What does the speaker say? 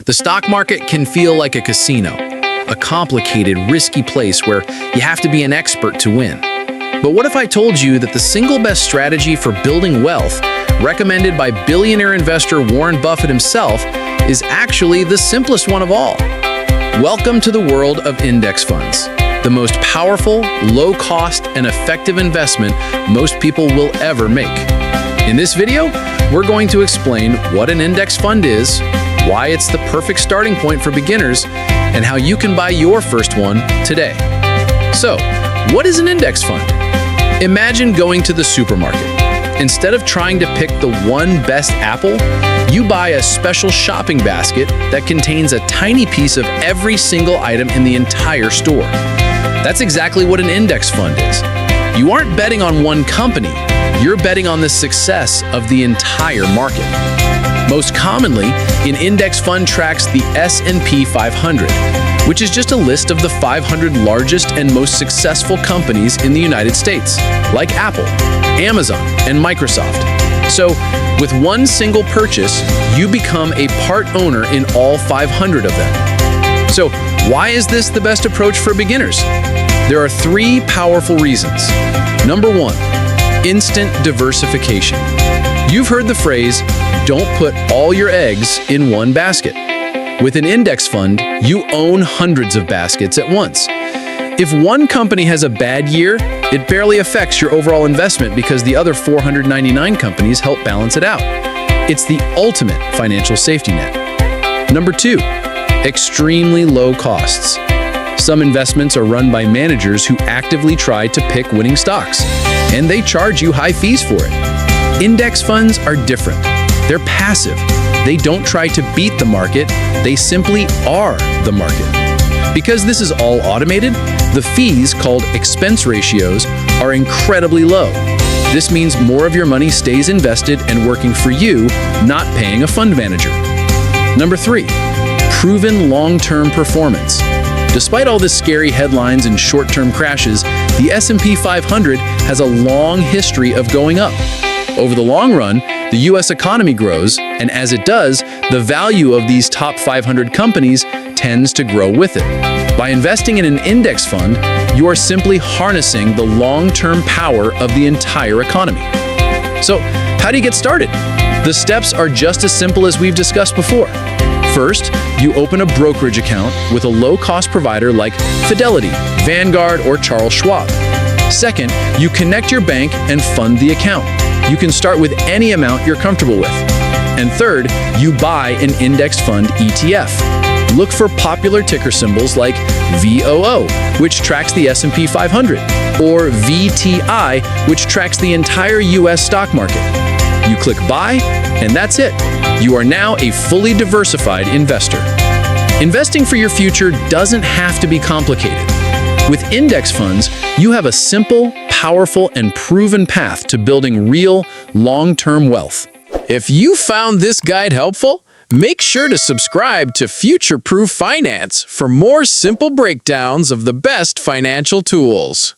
The stock market can feel like a casino, a complicated, risky place where you have to be an expert to win. But what if I told you that the single best strategy for building wealth, recommended by billionaire investor Warren Buffett himself, is actually the simplest one of all? Welcome to the world of index funds, the most powerful, low-cost, and effective investment most people will ever make. In this video, we're going to explain what an index fund is, why it's the perfect starting point for beginners, and how you can buy your first one today. So, what is an index fund? Imagine going to the supermarket. Instead of trying to pick the one best apple, you buy a special shopping basket that contains a tiny piece of every single item in the entire store. That's exactly what an index fund is. You aren't betting on one company, you're betting on the success of the entire market. Most commonly, an index fund tracks the S&P 500, which is just a list of the 500 largest and most successful companies in the United States, like Apple, Amazon, and Microsoft. So, with one single purchase, you become a part owner in all 500 of them. So, why is this the best approach for beginners? There are three powerful reasons. Number one, instant diversification. You've heard the phrase, don't put all your eggs in one basket. With an index fund, you own hundreds of baskets at once. If one company has a bad year, it barely affects your overall investment because the other 499 companies help balance it out. It's the ultimate financial safety net. Number two, extremely low costs. Some investments are run by managers who actively try to pick winning stocks, and they charge you high fees for it. Index funds are different. They're passive. They don't try to beat the market, they simply are the market. Because this is all automated, the fees, called expense ratios, are incredibly low. This means more of your money stays invested and working for you, not paying a fund manager. Number three, proven long-term performance. Despite all the scary headlines and short-term crashes, the S&P 500 has a long history of going up. Over the long run, the U.S. economy grows, and as it does, the value of these top 500 companies tends to grow with it. By investing in an index fund, you are simply harnessing the long-term power of the entire economy. So, how do you get started? The steps are just as simple as we've discussed before. First, you open a brokerage account with a low-cost provider like Fidelity, Vanguard, or Charles Schwab. Second, you connect your bank and fund the account. You can start with any amount you're comfortable with. And third, you buy an index fund ETF. Look for popular ticker symbols like VOO, which tracks the S&P 500, or VTI, which tracks the entire US stock market. You click buy, and that's it. You are now a fully diversified investor. Investing for your future doesn't have to be complicated. With index funds, you have a simple, powerful, and proven path to building real, long-term wealth. If you found this guide helpful, make sure to subscribe to Future-Proof Finance for more simple breakdowns of the best financial tools.